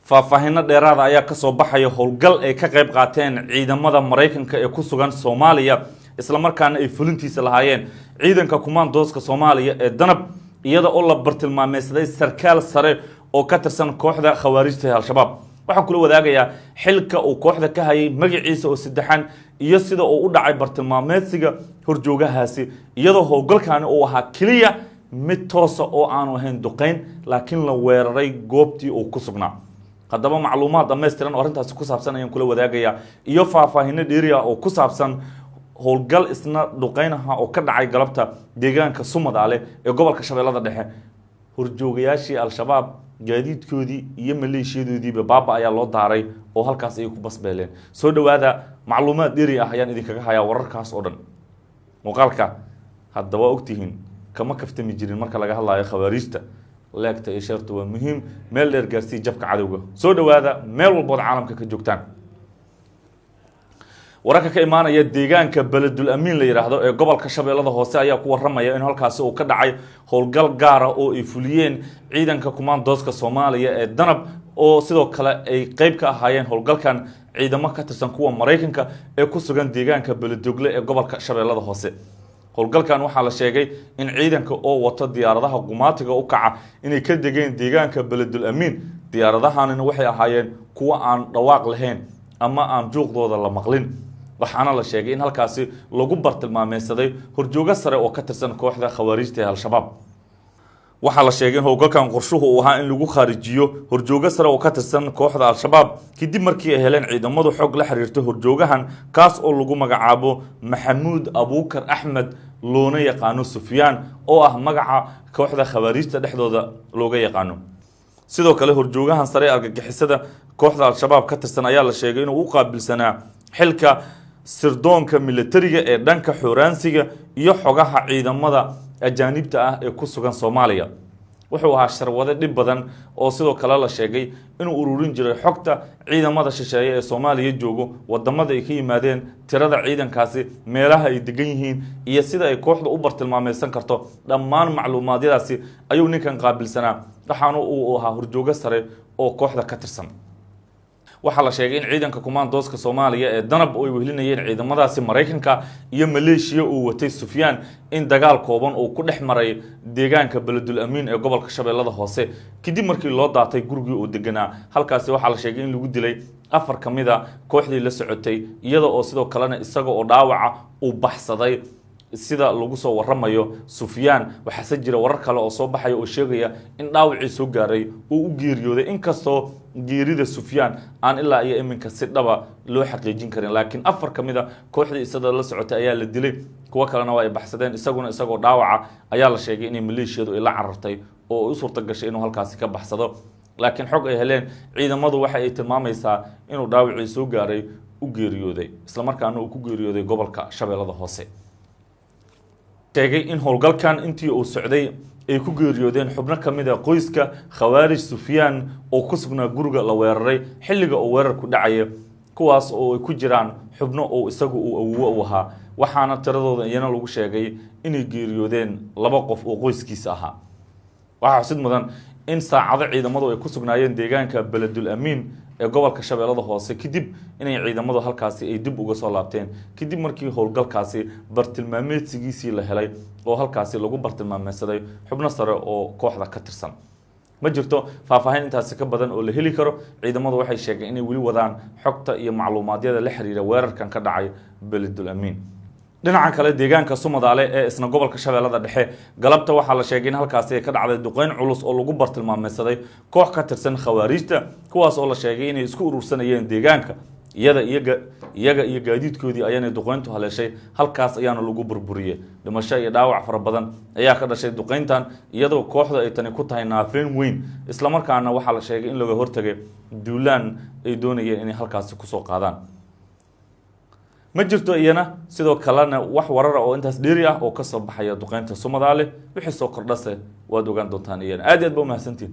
faahfaahinno dheeraada ayaa ka soo baxaya howlgal ay ka qayb qaateen ciidamada Mareykanka ee ku sugan Soomaaliya isla markaana ay fulintiisa lahaayeen ciidanka kumaandooska Soomaaliya ee danab iyada oo la bartilmaameedsaday sarkaal sare oo ka tirsan kooxda khawaarijta al-shabaab waxa kula wadaagaya xilka uu kooxda ka hayay magaciisa oo saddexan iyo sida uu u dhacay bartilmaameedsiga horjoogahaasi iyadoo howlgalkaani uu ahaa kaliya mid toos oo aanu ahayn duqeyn laakiin la weeraray goobtii uu ku sugnaa haddaba macluumaad dhammaystiran oo arrintaas ku saabsan ayaan kula wadaagaya iyo faahfaahinno dheeri ah oo ku saabsan howlgal isna duqeynaha oo ka dhacay galabta deegaanka Sumadaale ee gobolka Shabeellada Dhexe horjoogayaashii al-shabaab gaadiidkoodii iyo maleeshiyadoodiiba baaba ayaa loo daaray oo halkaas ay ku basbeeleen soo dhawaada macluumaad dheeri ah ayaan idinkaga hayaa wararkaas oo dhan muuqaalka hadda waa ogtihiin kama kaftami jirin marka laga hadlayo khawaarijta laagta iyo shartu waa muhiim meel dheer gaarsii jabka cadawga soo dhawaada meel walba caalamka ka joogtaan wararka ka imaanaya deegaanka Beledul Amiin la yiraahdo ee gobolka Shabeellada Hoose ayaa ku waramaya in halkaas uu ka dhacay howlgal gaar ah oo ay fuliyeen ciidanka kumaandooska Soomaaliya ee danab oo sidoo kale ay qayb ka ahaayeen howlgalkan ciidamo ka tirsan kuwa Mareykanka ee ku sugan deegaanka Beledogle ee gobolka Shabeellada Hoose howlgalkan waxaa la sheegay in ciidanka oo wato diyaaradaha qumaatiga u kaca inay ka degeen deegaanka Beledul Amiin diyaaradahanina waxay ahaayeen kuwa aan dhawaaq lahayn ama aan juuqdooda la maqlin waxaana la sheegay in halkaasi lagu bartilmaameedsaday horjooga sare oo ka tirsan kooxda khawaarijta ee al-shabaab waxaa la sheegay in howlgalkan qorshuhu uu ahaa in lagu kharijiyo horjooga sare oo ka tirsan kooxda al-shabaab kadib markii ay heleen ciidamadu xog la xiriirta horjoogahan kaas oo lagu magacaabo Maxamuud Abuukar Axmed loona yaqaano Sufyaan oo ah magaca kooxda khawaarijta dhexdooda looga yaqaano sidoo kale horjoogahan sare argagixisada kooxda al-shabaab ka tirsan ayaa la sheegay inuu u qaabilsanaa xilka sirdoonka militariga ee dhanka xuraansiga iyo xogaha ciidamada ajaanibta ah ee ku sugan Soomaaliya wuxuu ahaa sharwade dhib badan oo sidoo kale la sheegay inuu ururin jiray xogta ciidamada shisheeye ee Soomaaliya joogo wadamada ay ka yimaadeen tirada ciidankaasi meelaha ay degan yihiin iyo sida ay kooxdu u bartilmaameysan karto dhammaan macluumaadyadaasi ayuu ninkan qaabilsanaa waxaana uu ahaa horjooga sare oo kooxda ka tirsan waxaa la sheegay in ciidanka kumaandooska Soomaaliya ee danab oo ay wehelinayeen ciidamadaasi Mareykanka iyo Maleeshiya uu watay Sufyaan in dagaal kooban uu ku dhex maray deegaanka Beledul Amiin ee gobolka Shabeellada Hoose kadib markii loo daatay gurigii uu deganaa halkaasi waxaa la sheegay in lagu dilay 4 kamida kooxdii la socotay iyada oo sidoo kalena isaga oo dhaawaca uu baxsaday sida lagu soo waramayo Sufyaan waxa jira warar kale oo soo baxay oo sheegaya in dhaawacii soo gaaray uu u geeriyooday inkastoo geerida Sufyaan aan ilaa iyo iminka si dhaba loo xaqiijin karin laakiin 4 kamida kooxdii isada la socotay ayaa la dilay kuwa kalena waa ay baxsadeen isagoo dhaawaca ayaa la sheegay in maleeshiyadu ay la carartay oo u suurta gashay inuu halkaasi ka baxsado laakiin xog ay heleen ciidamadu waxa ay tilmaamaysaa inuu dhaawacii soo gaaray u geeriyooday isla markaana uu ku geeriyooday gobolka Shabeellada Hoose sheegay in howlgalkan intii uu socday ay ku geeriyoodeen xubno kamid ah qoyska khawaarij Sufyaan oo ku sugnaa guriga la weeraray xilliga uu weerarku dhacay kuwaas oo ay ku jiraan xubno oo isagu uu awoow u ahaa waxaana tiradooda iyana lagu sheegay inay geeriyoodeen 2 qof oo qoyskiisa ahaa waxa xusid mudan in saacado ciidamadu ay ku sugnaayeen deegaanka Beledul Amiin ee gobolka Shabeellada Hoose kadib inay ciidamadu halkaasi ay dib uga soo laabteen kadib markii howlgalkaasi bartilmaameedsigiisii la helay oo halkaasi lagu bartilmaameedsaday xubno sare oo kooxda ka tirsan ma jirto faahfaahin intaas ka badan oo la heli karo ciidamadu waxay sheegeen inay wali wadaan xogta iyo macluumaadyada la xiriira weerarkan ka dhacay Beledul Amiin dhinaca kale deegaanka Sumadaale ee isna gobolka Shabeellada Dhexe galabta waxaa la sheegay in halkaasi ka dhacday duqeyn culus oo lagu bartilmaameedsaday koox ka tirsan khawaarijta kuwaas oo la sheegay inay isku urursanayeen deegaanka iyaga iyo gaadiidkoodii ayaana duqeyntu haleeshay halkaas ayaana lagu burburiyay dhimasho iyo dhaawac fara badan ayaa ka dhashay duqeyntan iyadoo kooxda ay tani ku tahay naafeen weyn isla markaana waxaa la sheegay in laga hortagay duulaan ay doonayeen inay halkaasi ku soo qaadaan ma jirto iyana sidoo kalena wax warar oo intaas dheeri ah oo ka soo baxaya duqeynta Sumadaale wixii soo kordhase waad ogaan doontaan iyana aad iyo aad ba u mahadsantiin